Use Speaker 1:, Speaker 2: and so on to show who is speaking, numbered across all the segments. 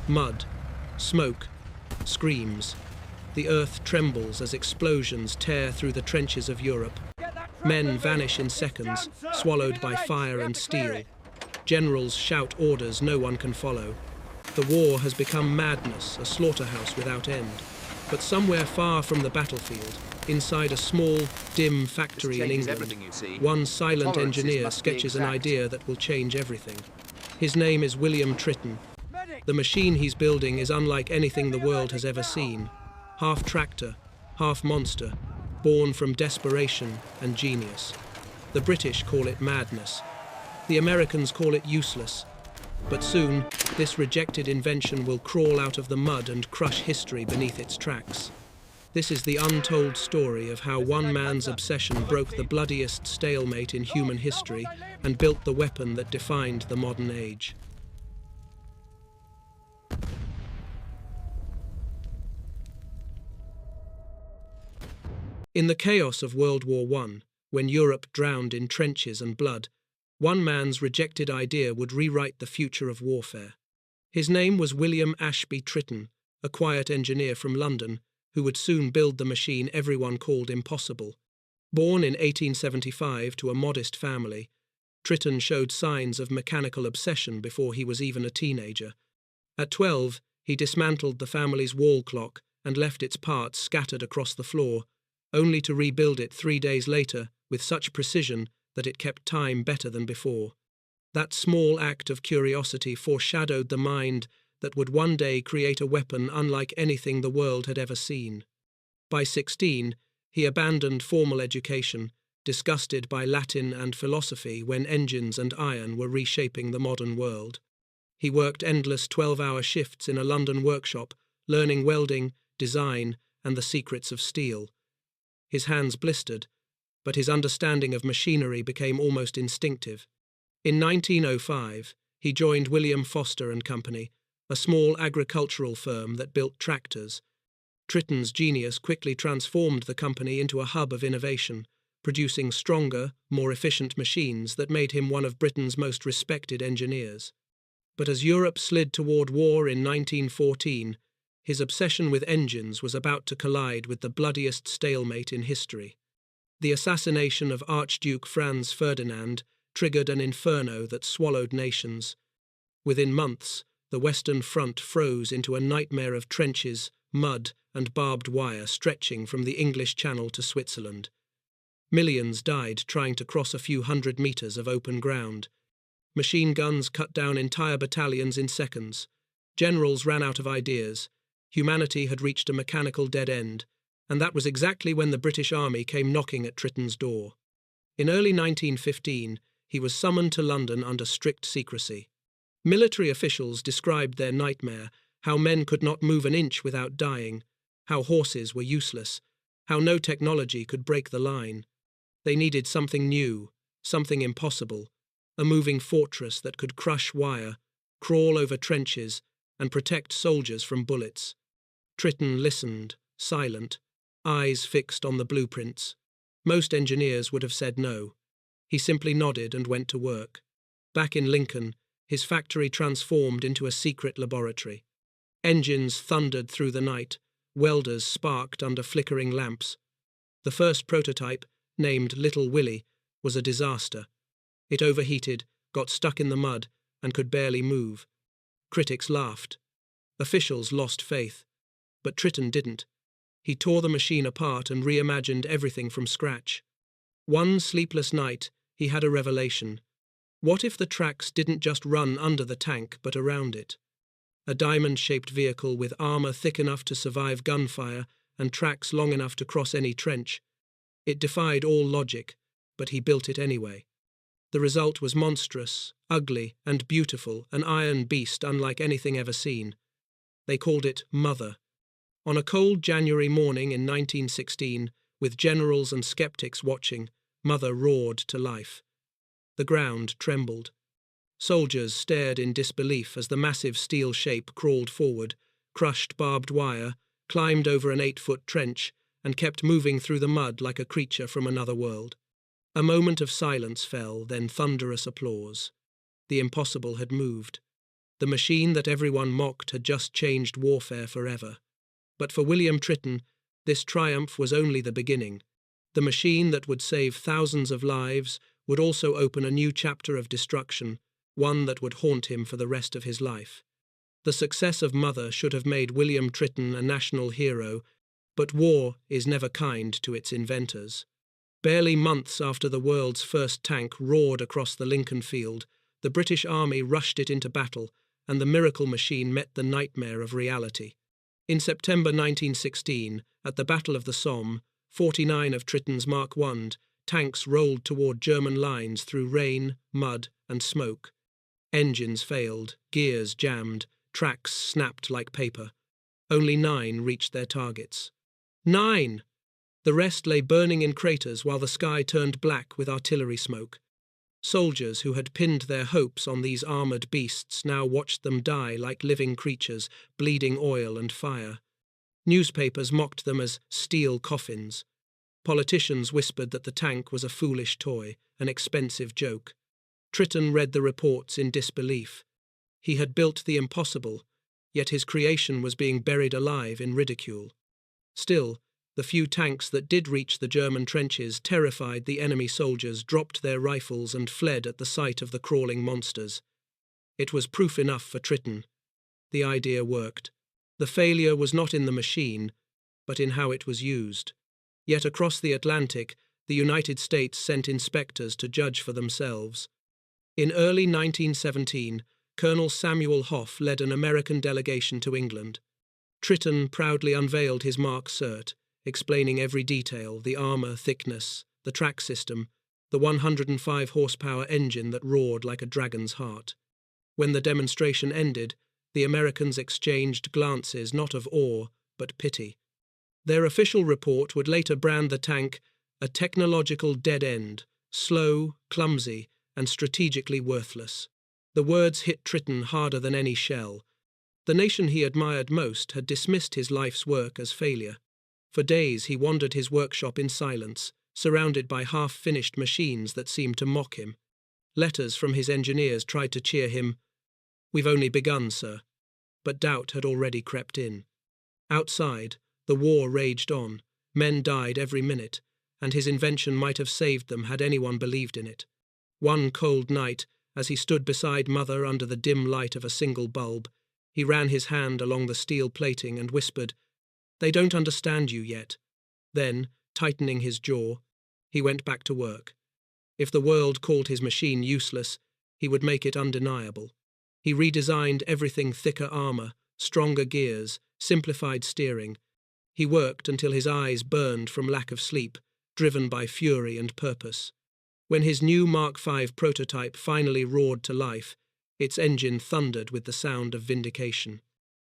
Speaker 1: Mud, smoke, screams. The earth trembles as explosions tear through the trenches of Europe. Men vanish in seconds, swallowed by fire and steel. Generals shout orders no one can follow. The war has become madness, a slaughterhouse without end. But somewhere far from the battlefield, inside a small, dim factory in England, one silent engineer sketches an idea that will change everything. His name is William Tritton. The machine he's building is unlike anything the world has ever seen. Half tractor, half monster, born from desperation and genius. The British call it madness. The Americans call it useless. But soon, this rejected invention will crawl out of the mud and crush history beneath its tracks. This is the untold story of how one man's obsession broke the bloodiest stalemate in human history and built the weapon that defined the modern age. In the chaos of World War I, when Europe drowned in trenches and blood, one man's rejected idea would rewrite the future of warfare. His name was William Ashby Tritton, a quiet engineer from London, who would soon build the machine everyone called impossible. Born in 1875 to a modest family, Tritton showed signs of mechanical obsession before he was even a teenager. At 12, he dismantled the family's wall clock and left its parts scattered across the floor, only to rebuild it 3 days later with such precision that it kept time better than before. That small act of curiosity foreshadowed the mind that would one day create a weapon unlike anything the world had ever seen. By 16, he abandoned formal education, disgusted by Latin and philosophy when engines and iron were reshaping the modern world. He worked endless 12-hour shifts in a London workshop, learning welding, design, and the secrets of steel. His hands blistered, but his understanding of machinery became almost instinctive. In 1905, he joined William Foster and Company, a small agricultural firm that built tractors. Tritton's genius quickly transformed the company into a hub of innovation, producing stronger, more efficient machines that made him one of Britain's most respected engineers. But as Europe slid toward war in 1914, his obsession with engines was about to collide with the bloodiest stalemate in history. The assassination of Archduke Franz Ferdinand triggered an inferno that swallowed nations. Within months, the Western Front froze into a nightmare of trenches, mud, and barbed wire stretching from the English Channel to Switzerland. Millions died trying to cross a few hundred meters of open ground. Machine guns cut down entire battalions in seconds. Generals ran out of ideas. Humanity had reached a mechanical dead end, and that was exactly when the British Army came knocking at Tritton's door. In early 1915, he was summoned to London under strict secrecy. Military officials described their nightmare, how men could not move an inch without dying, how horses were useless, how no technology could break the line. They needed something new, something impossible, a moving fortress that could crush wire, crawl over trenches, and protect soldiers from bullets. Tritton listened, silent, eyes fixed on the blueprints. Most engineers would have said no. He simply nodded and went to work. Back in Lincoln, his factory transformed into a secret laboratory. Engines thundered through the night, welders sparked under flickering lamps. The first prototype, named Little Willie, was a disaster. It overheated, got stuck in the mud, and could barely move. Critics laughed. Officials lost faith. But Tritton didn't. He tore the machine apart and reimagined everything from scratch. One sleepless night, he had a revelation. What if the tracks didn't just run under the tank, but around it? A diamond-shaped vehicle with armor thick enough to survive gunfire and tracks long enough to cross any trench. It defied all logic, but he built it anyway. The result was monstrous, ugly, and beautiful, an iron beast unlike anything ever seen. They called it Mother. On a cold January morning in 1916, with generals and skeptics watching, Mother roared to life. The ground trembled. Soldiers stared in disbelief as the massive steel shape crawled forward, crushed barbed wire, climbed over an 8-foot trench, and kept moving through the mud like a creature from another world. A moment of silence fell, then thunderous applause. The impossible had moved. The machine that everyone mocked had just changed warfare forever. But for William Tritton, this triumph was only the beginning. The machine that would save thousands of lives would also open a new chapter of destruction, one that would haunt him for the rest of his life. The success of Mother should have made William Tritton a national hero, but war is never kind to its inventors. Barely months after the world's first tank roared across the Lincoln field, the British Army rushed it into battle, and the miracle machine met the nightmare of reality. In September 1916, at the Battle of the Somme, 49 of Tritton's Mark I tanks rolled toward German lines through rain, mud, and smoke. Engines failed, gears jammed, tracks snapped like paper. Only 9 reached their targets. 9! The rest lay burning in craters while the sky turned black with artillery smoke. Soldiers who had pinned their hopes on these armored beasts now watched them die like living creatures, bleeding oil and fire. Newspapers mocked them as steel coffins. Politicians whispered that the tank was a foolish toy, an expensive joke. Tritton read the reports in disbelief. He had built the impossible, yet his creation was being buried alive in ridicule. Still, the few tanks that did reach the German trenches terrified the enemy soldiers, dropped their rifles and fled at the sight of the crawling monsters. It was proof enough for Tritton. The idea worked. The failure was not in the machine, but in how it was used. Yet across the Atlantic, the United States sent inspectors to judge for themselves. In early 1917, Colonel Samuel Hough led an American delegation to England. Tritton proudly unveiled his Mark cert, explaining every detail: the armor thickness, the track system, the 105 horsepower engine that roared like a dragon's heart. When the demonstration ended, the Americans exchanged glances not of awe, but pity. Their official report would later brand the tank a technological dead end, slow, clumsy, and strategically worthless. The words hit Tritton harder than any shell. The nation he admired most had dismissed his life's work as failure. For days he wandered his workshop in silence, surrounded by half-finished machines that seemed to mock him. Letters from his engineers tried to cheer him. "We've only begun, sir." But doubt had already crept in. Outside, the war raged on. Men died every minute, and his invention might have saved them had anyone believed in it. One cold night, as he stood beside Mother under the dim light of a single bulb, he ran his hand along the steel plating and whispered, "They don't understand you yet." Then, tightening his jaw, he went back to work. If the world called his machine useless, he would make it undeniable. He redesigned everything: thicker armor, stronger gears, simplified steering. He worked until his eyes burned from lack of sleep, driven by fury and purpose. When his new Mark V prototype finally roared to life, its engine thundered with the sound of vindication.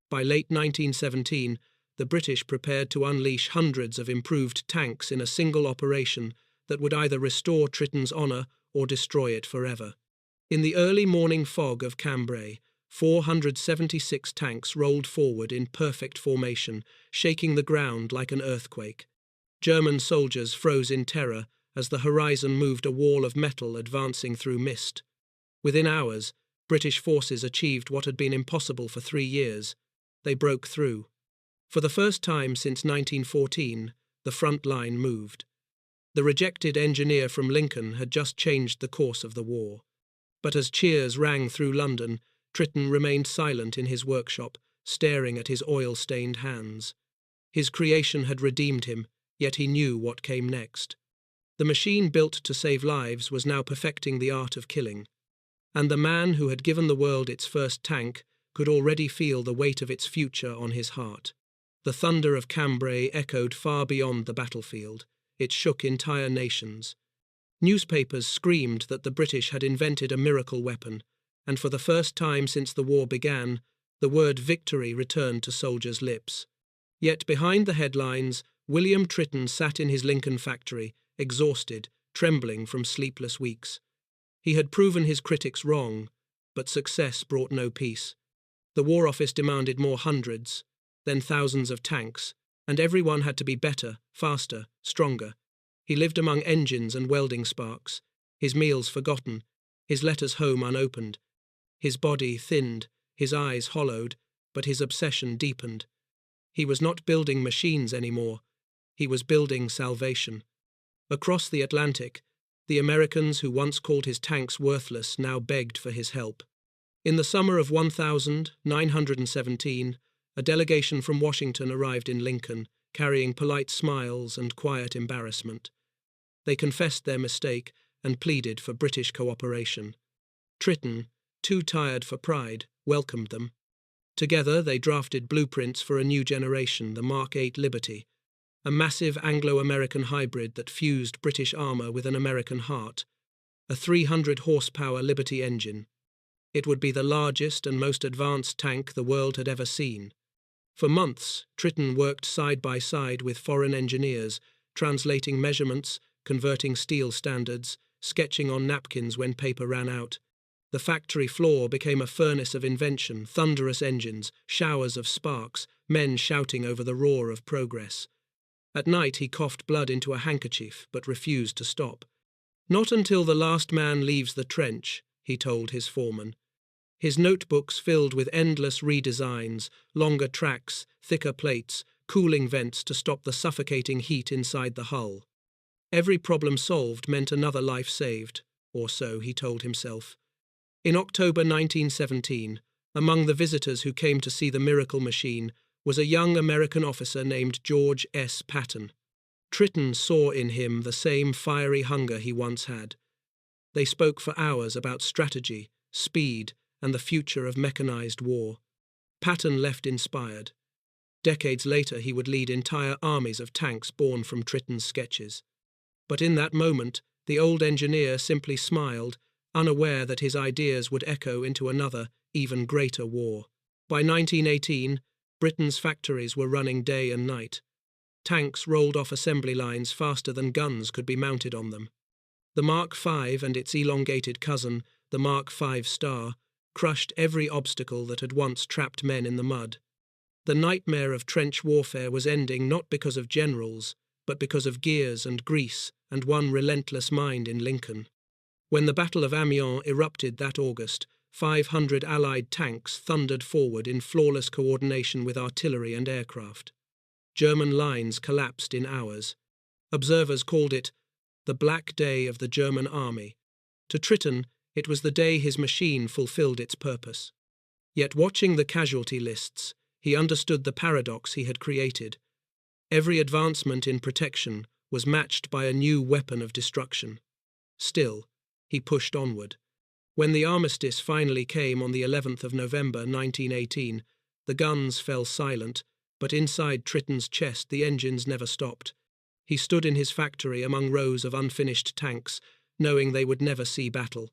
Speaker 1: By late 1917, the British prepared to unleash hundreds of improved tanks in a single operation that would either restore Tritton's honor or destroy it forever. In the early morning fog of Cambrai, 476 tanks rolled forward in perfect formation, shaking the ground like an earthquake. German soldiers froze in terror as the horizon moved, a wall of metal advancing through mist. Within hours, British forces achieved what had been impossible for 3 years. They broke through. For the first time since 1914, the front line moved. The rejected engineer from Lincoln had just changed the course of the war. But as cheers rang through London, Tritton remained silent in his workshop, staring at his oil-stained hands. His creation had redeemed him, yet he knew what came next. The machine built to save lives was now perfecting the art of killing. And the man who had given the world its first tank could already feel the weight of its future on his heart. The thunder of Cambrai echoed far beyond the battlefield. It shook entire nations. Newspapers screamed that the British had invented a miracle weapon, and for the first time since the war began, the word victory returned to soldiers' lips. Yet behind the headlines, William Tritton sat in his Lincoln factory, exhausted, trembling from sleepless weeks. He had proven his critics wrong, but success brought no peace. The War Office demanded more hundreds, then thousands of tanks, and everyone had to be better, faster, stronger. He lived among engines and welding sparks, his meals forgotten, his letters home unopened. His body thinned, his eyes hollowed, but his obsession deepened. He was not building machines anymore. He was building salvation. Across the Atlantic, the Americans who once called his tanks worthless now begged for his help. In the summer of 1917, a delegation from Washington arrived in Lincoln, carrying polite smiles and quiet embarrassment. They confessed their mistake and pleaded for British cooperation. Tritton, too tired for pride, welcomed them. Together they drafted blueprints for a new generation, the Mark 8 Liberty, a massive Anglo-American hybrid that fused British armour with an American heart, a 300-horsepower Liberty engine. It would be the largest and most advanced tank the world had ever seen. For months, Tritton worked side by side with foreign engineers, translating measurements, converting steel standards, sketching on napkins when paper ran out. The factory floor became a furnace of invention, thunderous engines, showers of sparks, men shouting over the roar of progress. At night he coughed blood into a handkerchief, but refused to stop. "Not until the last man leaves the trench," he told his foreman. His notebooks filled with endless redesigns, longer tracks, thicker plates, cooling vents to stop the suffocating heat inside the hull. Every problem solved meant another life saved, or so he told himself. In October 1917, among the visitors who came to see the miracle machine was a young American officer named George S. Patton. Tritton saw in him the same fiery hunger he once had. They spoke for hours about strategy, speed, and the future of mechanized war. Patton left inspired. Decades later he would lead entire armies of tanks born from Tritton's sketches. But in that moment, the old engineer simply smiled, unaware that his ideas would echo into another, even greater war. By 1918, Britain's factories were running day and night. Tanks rolled off assembly lines faster than guns could be mounted on them. The Mark V and its elongated cousin, the Mark V Star, crushed every obstacle that had once trapped men in the mud. The nightmare of trench warfare was ending not because of generals, but because of gears and grease and one relentless mind in Lincoln. When the Battle of Amiens erupted that August, 500 Allied tanks thundered forward in flawless coordination with artillery and aircraft. German lines collapsed in hours. Observers called it the Black Day of the German army. To Tritton, it was the day his machine fulfilled its purpose. Yet watching the casualty lists, he understood the paradox he had created. Every advancement in protection was matched by a new weapon of destruction. Still, he pushed onward. When the armistice finally came on the 11th of November 1918, the guns fell silent, but inside Tritton's chest the engines never stopped. He stood in his factory among rows of unfinished tanks, knowing they would never see battle.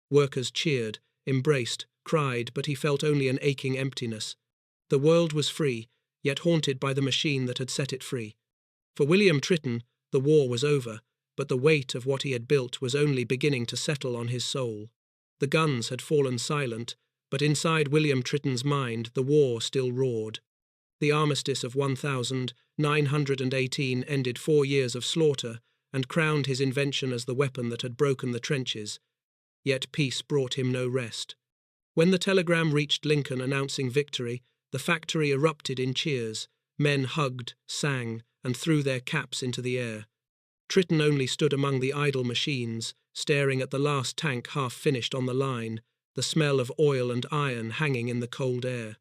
Speaker 1: Workers cheered, embraced, cried, but he felt only an aching emptiness. The world was free, yet haunted by the machine that had set it free. For William Tritton, the war was over, but the weight of what he had built was only beginning to settle on his soul. The guns had fallen silent, but inside William Tritton's mind the war still roared. The armistice of 1918 ended 4 years of slaughter and crowned his invention as the weapon that had broken the trenches. Yet peace brought him no rest. When the telegram reached Lincoln announcing victory, the factory erupted in cheers. Men hugged, sang, and threw their caps into the air. Tritton only stood among the idle machines, staring at the last tank half finished on the line, the smell of oil and iron hanging in the cold air.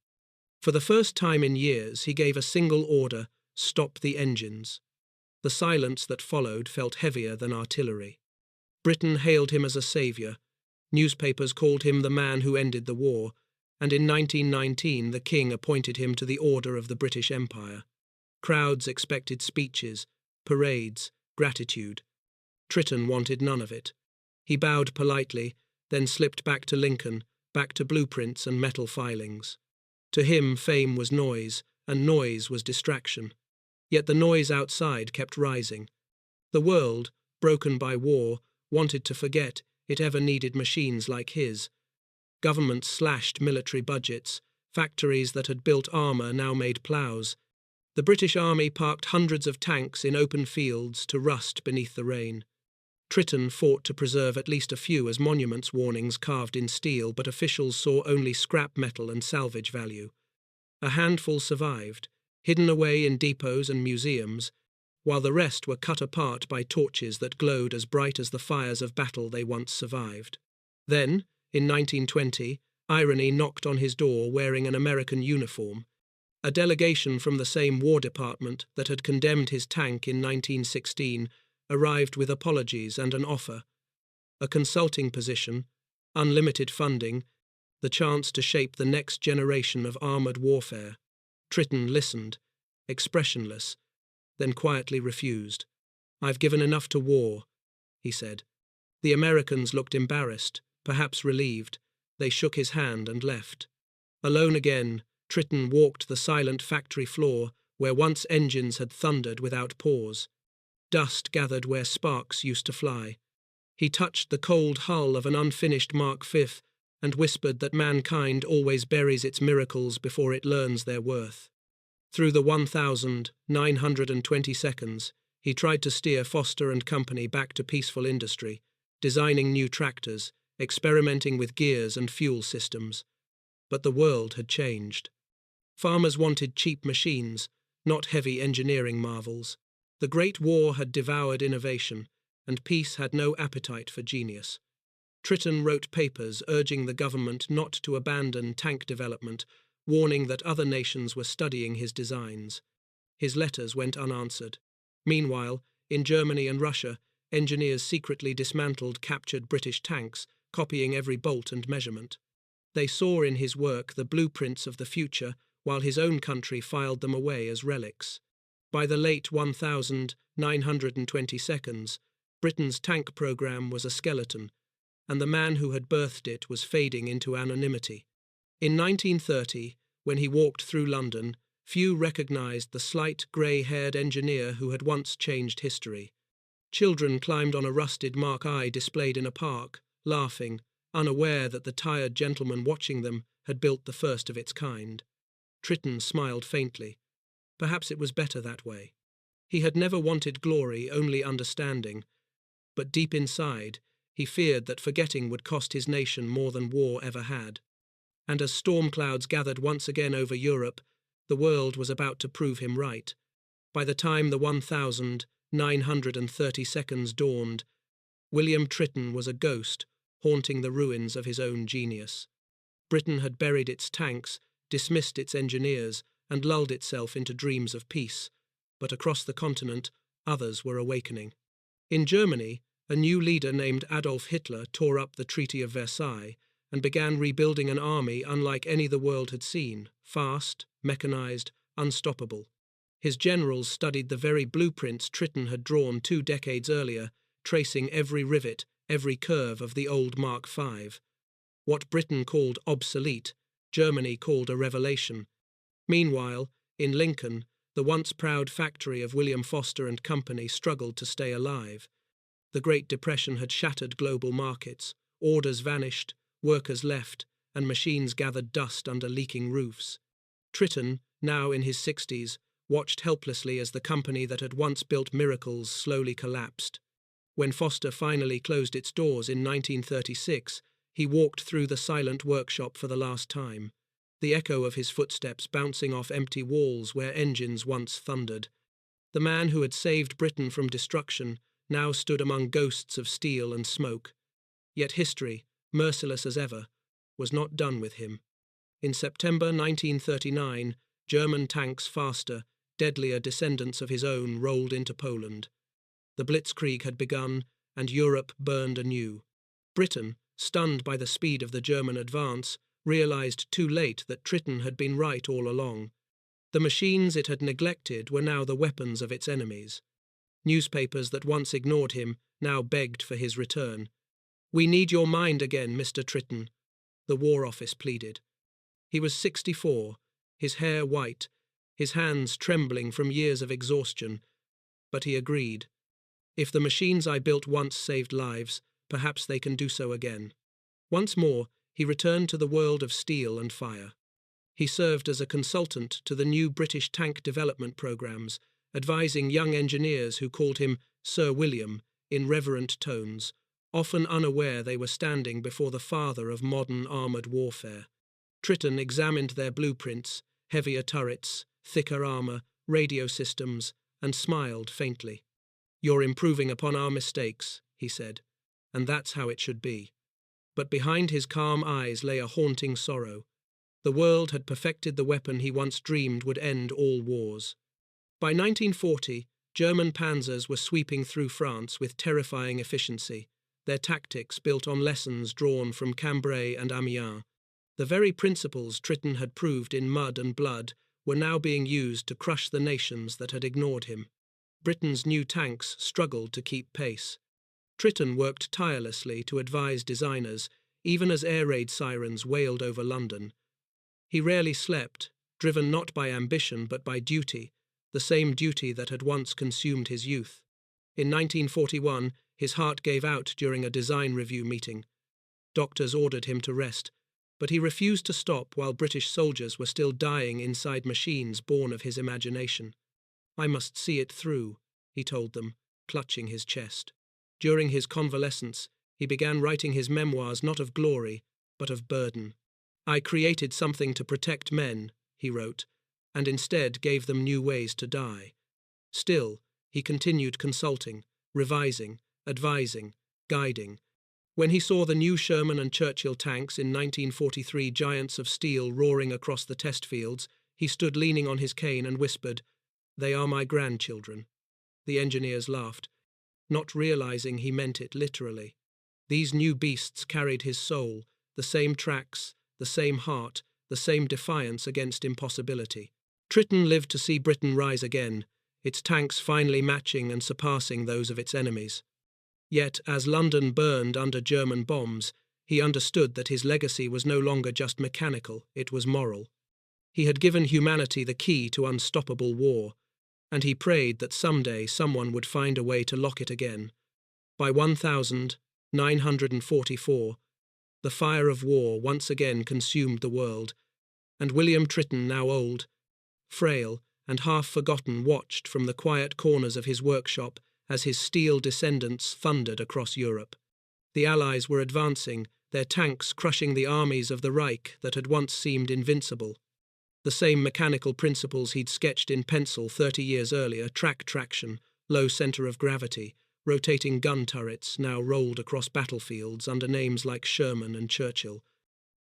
Speaker 1: For the first time in years he gave a single order: stop the engines. The silence that followed felt heavier than artillery. Britain hailed him as a saviour. Newspapers called him the man who ended the war, and in 1919 the King appointed him to the Order of the British Empire. Crowds expected speeches, parades, gratitude. Tritton wanted none of it. He bowed politely, then slipped back to Lincoln, back to blueprints and metal filings. To him, fame was noise, and noise was distraction. Yet the noise outside kept rising. The world, broken by war, wanted to forget it ever needed machines like his. Governments slashed military budgets. Factories that had built armour now made ploughs. The British Army parked hundreds of tanks in open fields to rust beneath the rain. Tritton fought to preserve at least a few as monuments warnings carved in steel, but officials saw only scrap metal and salvage value. A handful survived, hidden away in depots and museums, while the rest were cut apart by torches that glowed as bright as the fires of battle they once survived. Then, in 1920, irony knocked on his door wearing an American uniform. A delegation from the same War Department that had condemned his tank in 1916 arrived with apologies and an offer: a consulting position, unlimited funding, the chance to shape the next generation of armoured warfare. Tritton listened, expressionless, then quietly refused. "I've given enough to war," he said. The Americans looked embarrassed, perhaps relieved. They shook his hand and left. Alone again, Tritton walked the silent factory floor where once engines had thundered without pause. Dust gathered where sparks used to fly. He touched the cold hull of an unfinished Mark V and whispered that mankind always buries its miracles before it learns their worth. Through the 1,920 seconds, he tried to steer Foster and Company back to peaceful industry, designing new tractors, experimenting with gears and fuel systems. But the world had changed. Farmers wanted cheap machines, not heavy engineering marvels. The Great War had devoured innovation, and peace had no appetite for genius. Tritton wrote papers urging the government not to abandon tank development, warning that other nations were studying his designs. His letters went unanswered. Meanwhile, in Germany and Russia, engineers secretly dismantled captured British tanks, copying every bolt and measurement. They saw in his work the blueprints of the future, while his own country filed them away as relics. By the late 1920 seconds, Britain's tank program was a skeleton, and the man who had birthed it was fading into anonymity. In 1930, when he walked through London, few recognized the slight, grey-haired engineer who had once changed history. Children climbed on a rusted Mark I displayed in a park, laughing, unaware that the tired gentleman watching them had built the first of its kind. Tritton smiled faintly. Perhaps it was better that way. He had never wanted glory, only understanding. But deep inside, he feared that forgetting would cost his nation more than war ever had. And as storm clouds gathered once again over Europe, the world was about to prove him right. By the time the 1,930 seconds dawned, William Tritton was a ghost, haunting the ruins of his own genius. Britain had buried its tanks, dismissed its engineers, and lulled itself into dreams of peace. But across the continent, others were awakening. In Germany, a new leader named Adolf Hitler tore up the Treaty of Versailles and began rebuilding an army unlike any the world had seen, fast, mechanized, unstoppable. His generals studied the very blueprints Tritton had drawn 2 decades earlier, tracing every rivet, every curve of the old Mark V. What Britain called obsolete, Germany called a revelation. Meanwhile, in Lincoln, the once proud factory of William Foster and Company struggled to stay alive. The Great Depression had shattered global markets, orders vanished, workers left, and machines gathered dust under leaking roofs. Tritton, now in his 60s, watched helplessly as the company that had once built miracles slowly collapsed. When Foster finally closed its doors in 1936, he walked through the silent workshop for the last time, the echo of his footsteps bouncing off empty walls where engines once thundered. The man who had saved Britain from destruction now stood among ghosts of steel and smoke. Yet history, merciless as ever, was not done with him. In September 1939, German tanks, faster, deadlier descendants of his own, rolled into Poland. The Blitzkrieg had begun, and Europe burned anew. Britain, stunned by the speed of the German advance, realized too late that Tritton had been right all along. The machines it had neglected were now the weapons of its enemies. Newspapers that once ignored him now begged for his return. "We need your mind again, Mr. Tritton," the War Office pleaded. He was 64, his hair white, his hands trembling from years of exhaustion, but he agreed. "If the machines I built once saved lives, perhaps they can do so again." Once more, he returned to the world of steel and fire. He served as a consultant to the new British tank development programs, advising young engineers who called him Sir William in reverent tones, often unaware they were standing before the father of modern armoured warfare. Tritton examined their blueprints, heavier turrets, thicker armour, radio systems, and smiled faintly. "You're improving upon our mistakes," he said, "and that's how it should be." But behind his calm eyes lay a haunting sorrow. The world had perfected the weapon he once dreamed would end all wars. By 1940, German panzers were sweeping through France with terrifying efficiency, their tactics built on lessons drawn from Cambrai and Amiens. The very principles Tritton had proved in mud and blood were now being used to crush the nations that had ignored him. Britain's new tanks struggled to keep pace. Tritton worked tirelessly to advise designers, even as air raid sirens wailed over London. He rarely slept, driven not by ambition but by duty, the same duty that had once consumed his youth. In 1941, his heart gave out during a design review meeting. Doctors ordered him to rest, but he refused to stop while British soldiers were still dying inside machines born of his imagination. "I must see it through," he told them, clutching his chest. During his convalescence, he began writing his memoirs not of glory, but of burden. "I created something to protect men," he wrote, "and instead gave them new ways to die." Still, he continued consulting, revising, advising, guiding. When he saw the new Sherman and Churchill tanks in 1943 giants of steel roaring across the test fields, he stood leaning on his cane and whispered, "They are my grandchildren." The engineers laughed, not realizing he meant it literally. These new beasts carried his soul, the same tracks, the same heart, the same defiance against impossibility. Tritton lived to see Britain rise again, its tanks finally matching and surpassing those of its enemies. Yet, as London burned under German bombs, he understood that his legacy was no longer just mechanical, it was moral. He had given humanity the key to unstoppable war, and he prayed that someday someone would find a way to lock it again. By 1944, the fire of war once again consumed the world, and William Tritton, now old, frail, and half forgotten, watched from the quiet corners of his workshop as his steel descendants thundered across Europe. The Allies were advancing, their tanks crushing the armies of the Reich that had once seemed invincible. The same mechanical principles he'd sketched in pencil 30 years earlier, traction, low center of gravity, rotating gun turrets, now rolled across battlefields under names like Sherman and Churchill.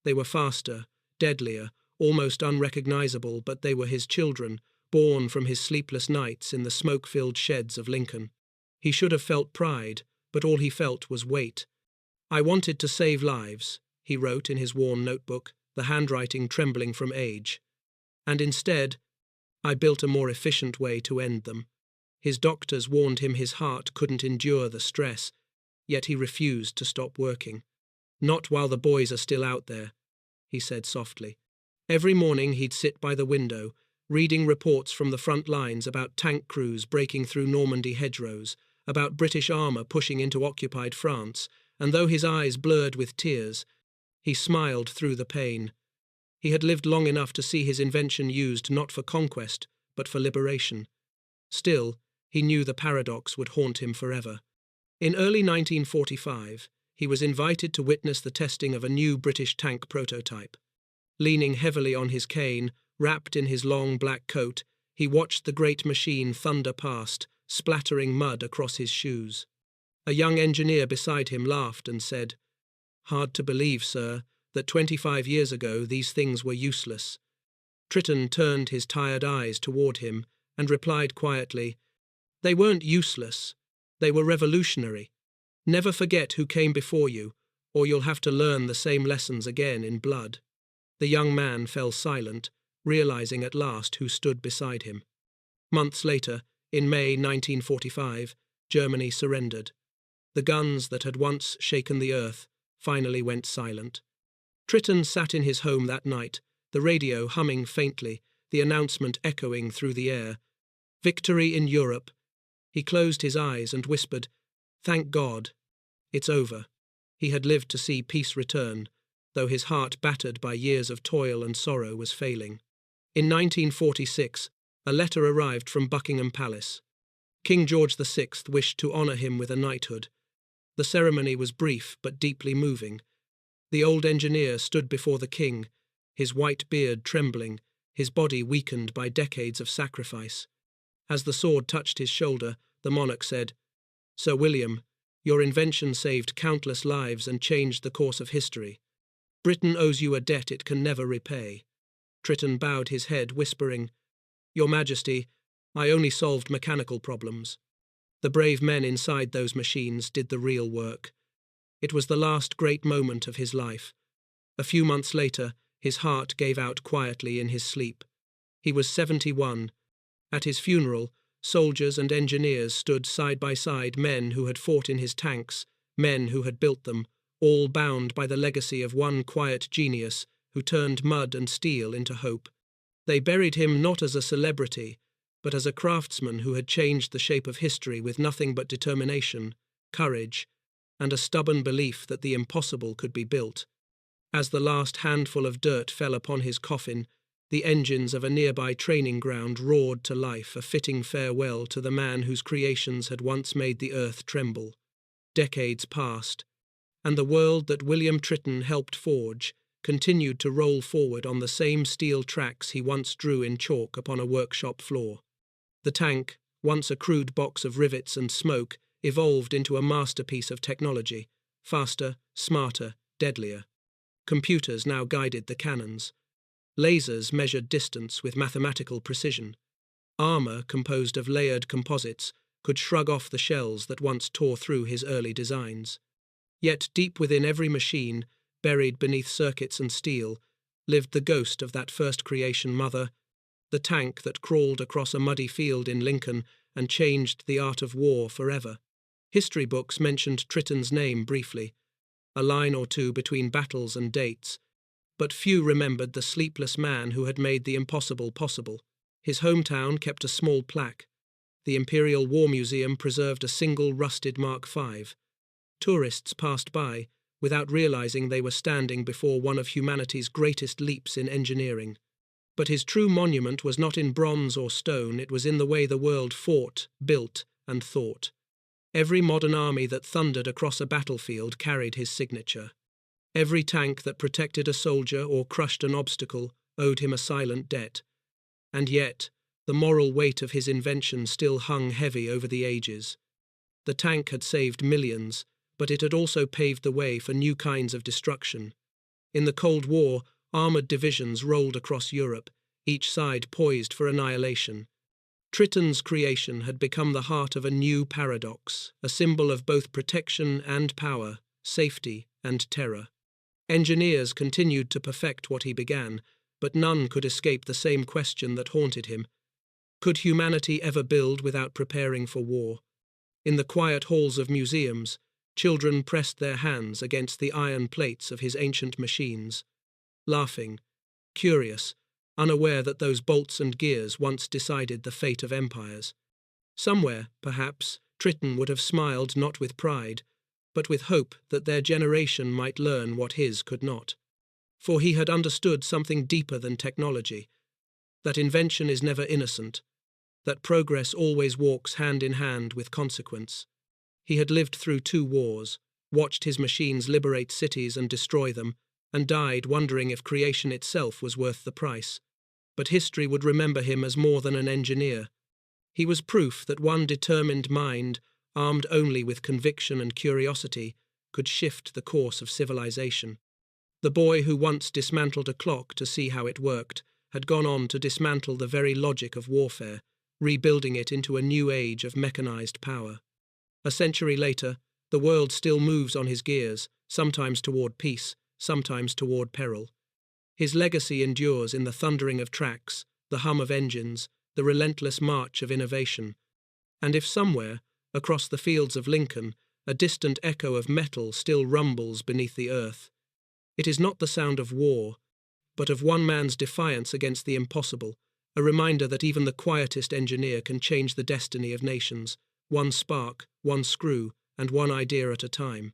Speaker 1: They were faster, deadlier, almost unrecognizable, but they were his children, born from his sleepless nights in the smoke-filled sheds of Lincoln. He should have felt pride, but all he felt was weight. "I wanted to save lives," he wrote in his worn notebook, the handwriting trembling from age. "And instead, I built a more efficient way to end them." His doctors warned him his heart couldn't endure the stress, yet he refused to stop working. "Not while the boys are still out there," he said softly. Every morning he'd sit by the window, reading reports from the front lines about tank crews breaking through Normandy hedgerows, about British armour pushing into occupied France, and though his eyes blurred with tears, he smiled through the pain. He had lived long enough to see his invention used not for conquest, but for liberation. Still, he knew the paradox would haunt him forever. In early 1945, he was invited to witness the testing of a new British tank prototype. Leaning heavily on his cane, wrapped in his long black coat, he watched the great machine thunder past, splattering mud across his shoes. A young engineer beside him laughed and said, "Hard to believe, sir, that 25 years ago these things were useless." Tritton turned his tired eyes toward him and replied quietly, "They weren't useless. They were revolutionary. Never forget who came before you, or you'll have to learn the same lessons again in blood." The young man fell silent, realizing at last who stood beside him. Months later, in May 1945, Germany surrendered. The guns that had once shaken the earth finally went silent. Tritton sat in his home that night, the radio humming faintly, the announcement echoing through the air. Victory in Europe. He closed his eyes and whispered, "Thank God. It's over." He had lived to see peace return, though his heart, battered by years of toil and sorrow, was failing. In 1946, a letter arrived from Buckingham Palace. King George VI wished to honor him with a knighthood. The ceremony was brief but deeply moving. The old engineer stood before the king, his white beard trembling, his body weakened by decades of sacrifice. As the sword touched his shoulder, the monarch said, "Sir William, your invention saved countless lives and changed the course of history. Britain owes you a debt it can never repay." Tritton bowed his head, whispering, "Your Majesty, I only solved mechanical problems. The brave men inside those machines did the real work." It was the last great moment of his life. A few months later, his heart gave out quietly in his sleep. He was 71. At his funeral, soldiers and engineers stood side by side, men who had fought in his tanks, men who had built them, all bound by the legacy of one quiet genius who turned mud and steel into hope. They buried him not as a celebrity, but as a craftsman who had changed the shape of history with nothing but determination, courage, and a stubborn belief that the impossible could be built. As the last handful of dirt fell upon his coffin, the engines of a nearby training ground roared to life, a fitting farewell to the man whose creations had once made the earth tremble. Decades passed, and the world that William Tritton helped forge continued to roll forward on the same steel tracks he once drew in chalk upon a workshop floor. The tank, once a crude box of rivets and smoke, evolved into a masterpiece of technology, faster, smarter, deadlier. Computers now guided the cannons. Lasers measured distance with mathematical precision. Armor, composed of layered composites, could shrug off the shells that once tore through his early designs. Yet deep within every machine, buried beneath circuits and steel, lived the ghost of that first creation mother, the tank that crawled across a muddy field in Lincoln and changed the art of war forever. History books mentioned Tritton's name briefly, a line or two between battles and dates, but few remembered the sleepless man who had made the impossible possible. His hometown kept a small plaque. The Imperial War Museum preserved a single rusted Mark V. Tourists passed by, without realizing they were standing before one of humanity's greatest leaps in engineering. But his true monument was not in bronze or stone, it was in the way the world fought, built, and thought. Every modern army that thundered across a battlefield carried his signature. Every tank that protected a soldier or crushed an obstacle owed him a silent debt. And yet, the moral weight of his invention still hung heavy over the ages. The tank had saved millions, but it had also paved the way for new kinds of destruction. In the Cold War, armored divisions rolled across Europe, each side poised for annihilation. Tritton's creation had become the heart of a new paradox, a symbol of both protection and power, safety and terror. Engineers continued to perfect what he began, but none could escape the same question that haunted him. Could humanity ever build without preparing for war? In the quiet halls of museums, children pressed their hands against the iron plates of his ancient machines, laughing, curious, unaware that those bolts and gears once decided the fate of empires. Somewhere, perhaps, Tritton would have smiled not with pride, but with hope that their generation might learn what his could not. For he had understood something deeper than technology, that invention is never innocent, that progress always walks hand in hand with consequence. He had lived through 2 wars, watched his machines liberate cities and destroy them, and died wondering if creation itself was worth the price. But history would remember him as more than an engineer. He was proof that one determined mind, armed only with conviction and curiosity, could shift the course of civilization. The boy who once dismantled a clock to see how it worked had gone on to dismantle the very logic of warfare, rebuilding it into a new age of mechanized power. A century later, the world still moves on his gears, sometimes toward peace, sometimes toward peril. His legacy endures in the thundering of tracks, the hum of engines, the relentless march of innovation. And if somewhere, across the fields of Lincoln, a distant echo of metal still rumbles beneath the earth, it is not the sound of war, but of one man's defiance against the impossible, a reminder that even the quietest engineer can change the destiny of nations, one spark, one screw, and one idea at a time.